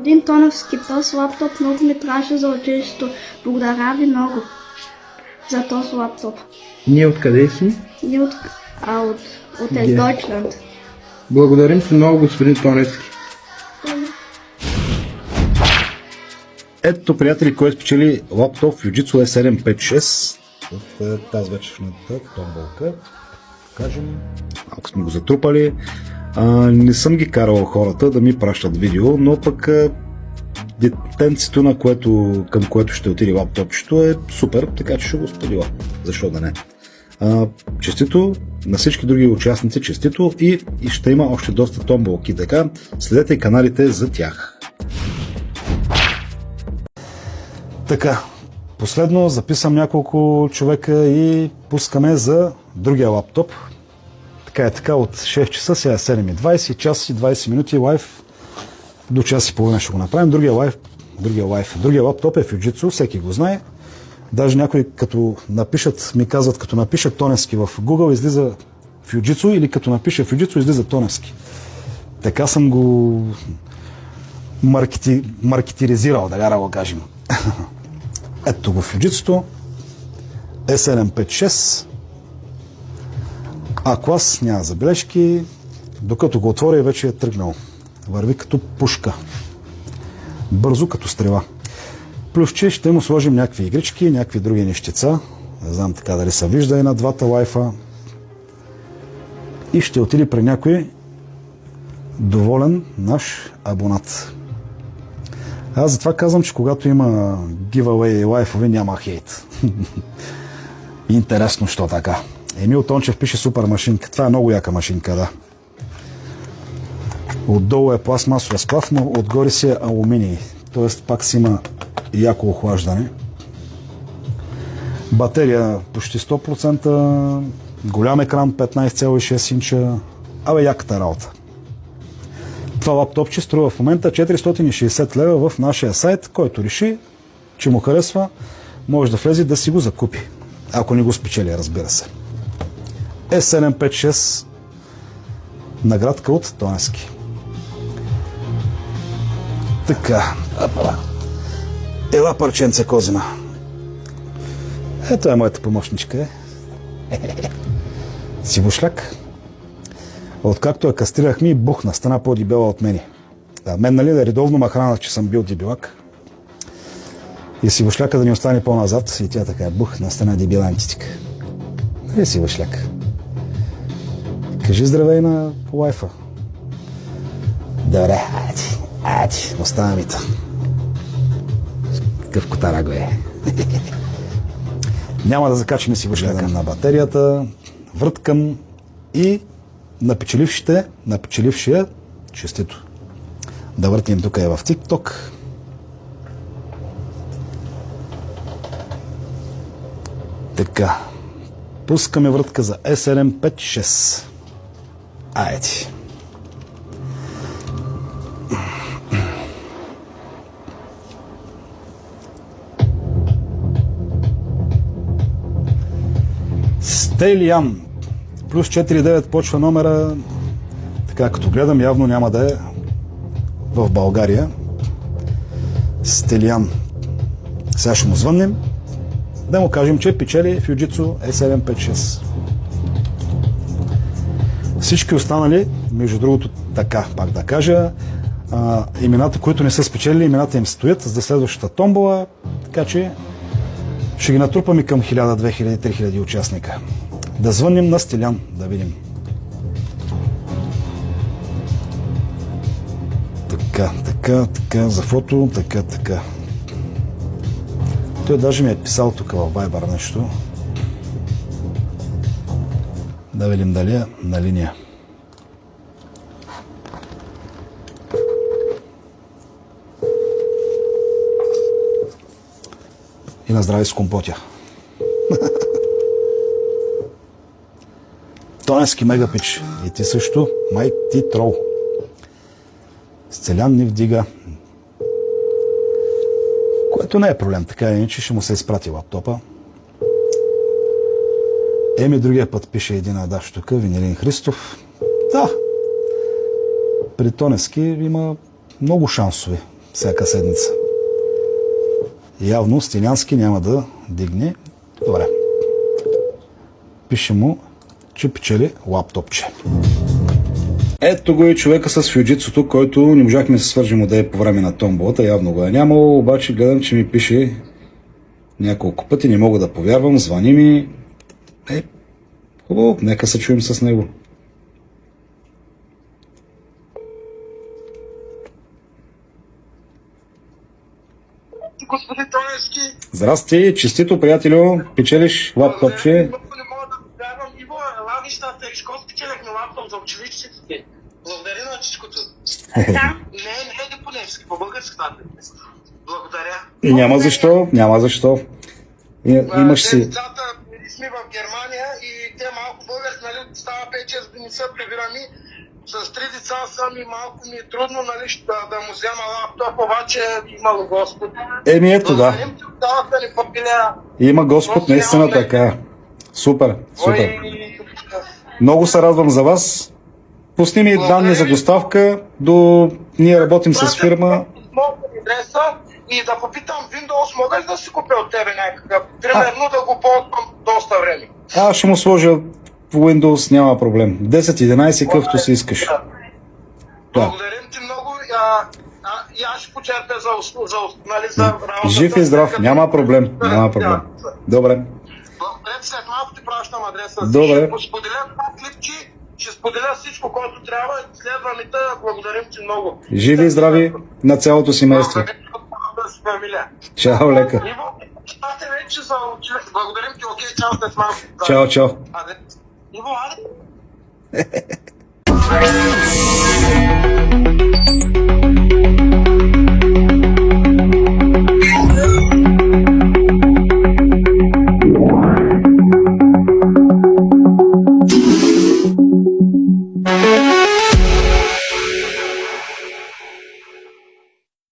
Господин Тоневски, този лаптоп много ми трябваше за училището. Благодаря ви много за този лаптоп. Ние откъде си? Ние от Deutschland. Благодарим ти много, господин Тоневски. Ето, приятели, който спечели лаптоп Fujitsu E756 в тази вечерната томболка. Кажем, ако сме го затрупали. Не съм ги карал хората да ми пращат видео, но пък детенцето, към което ще отиде лаптопчето, е супер, така че ще го сподела. Защо да не? Честито на всички други участници, честито и ще има още доста томболки, така следете каналите за тях. Така, последно записам няколко човека и пускаме за другия лаптоп. Така от 6 часа, сега е 7:20, час и 20 минути лайв, до час и половина ще го направим. Другия лаптоп е Fujitsu, всеки го знае. Даже някои ми казват, като напишат Тоневски в Google, излиза Fujitsu, или като напише Fujitsu, излиза Тоневски. Така съм го маркетиризирал, да го кажем. Ето го Fujitsu, E756, А-клас, няма забележки, докато го отворя вече е тръгнал. Върви като пушка. Бързо като стрела. Плюс, че ще му сложим някакви игрички, някакви други нещица. Не знам така дали се вижда и на двата лайфа. И ще отиде при някой доволен наш абонат. Аз затова казвам, че когато има giveaway и лайфове, няма хейт. Интересно, що така. Емил Тончев пише супер машинка. Това е много яка машинка, да. Отдолу е пластмасова сплав, но отгоре си е алуминий. Тоест пак си има яко охлаждане. Батерия почти 100%. Голям екран 15,6 инча. Абе, яката работа. Това лаптопче струва в момента 460 лева в нашия сайт, който реши, че му харесва, може да влезе да си го закупи. Ако не го спечели, разбира се. E756, наградка от Тоневски. Така, ела парченце козина. Ето е моята помощничка. Сивошляк. Откакто я кастрирахме и бухна, стана по-дебела от мене. Мен, нали, редовно ма хранах, че съм бил дебилак. И сивошляка да ни остане по-назад. И тя така бухна, стана дебила антитика. Сивошляк. Кажи здравей на лайфа. Добре, айде, остава ми та. Какъв котара го е. Няма да закачаме сивошляка на батерията. Върткам и на печелившия честито. Да въртим тук е в TikTok. Така. Пускаме въртка за E756. Айде. Стелиан. Плюс 4.9 почва номера. Така, като гледам, явно няма да е в България. Стелиан. Сега ще му звъннем. Да му кажем, че печели Fujitsu E756. Всички останали, между другото, така, пак да кажа, имената, които не са спечелили, имената им стоят за следващата томбола, така че ще ги натрупаме към 1000, 2000, 3000 участника. Да звъним на Стелян, да видим. Така, за фото, така. Той даже ми е писал тук в Viber нещо. Да видим дали е на линия. И на здраве с компотя. Тоневски мегапич. И ти също, май ти трол. Стелян ни вдига. Което не е проблем, така или иначе ще му се изпрати лаптопа. Еми другия път пише един адаш тук, Венелин Христов. Да, при Тоневски има много шансове. всяка седмица. Явно Стилянски няма да дигне. Добре. Пише му, че печели лаптопче. Ето го и човека с фюджитсото, който не можахме да се свържим отдей по време на томболата. Явно го е нямало, обаче гледам, че ми пише няколко пъти. Не мога да повярвам, звъни ми. Хубаво, нека се чуем с него. Господин Тоневски. Здрасти, честито, приятелю. Печелиш лаптопче. Не мога да повярвам. Иво, ела виж на Телешко, спечелихме лаптоп за училищите. Благодаря на всичкото. Да. Не е Депоневски, по-български надпис. Благодаря. Няма защо, няма защо. Имаш си... Децата сме в Германия и те малко български, нали, става 5-6 години са прибирани. С 3 деца съм и малко ми е трудно, нали, да му взема лаптоп, обаче имало Господ. Ето да. Има Господ, наистина така. Супер, супер. Много се радвам за вас. Пусни ми данни за доставка. Ние работим с фирма. И да попитам Windows, мога ли да си купя от тебе някакъв? Примерно да го ползвам доста време. Аз ще му сложа в Windows, няма проблем. 10-11, къвто си искаш. Благодарим ти много. И аз ще почерпя за работа. Жив и здрав, няма проблем. Няма проблем. Добре. След малко ти пращам адреса. Добре. Ще споделя това клипче, ще споделя всичко, което трябва. Следва ми благодарим ти много. Живи и здрави на цялото семейство. Чао, лека. Благодарим ти, окей, чао, след малко. Чао, чао. Иво, аде.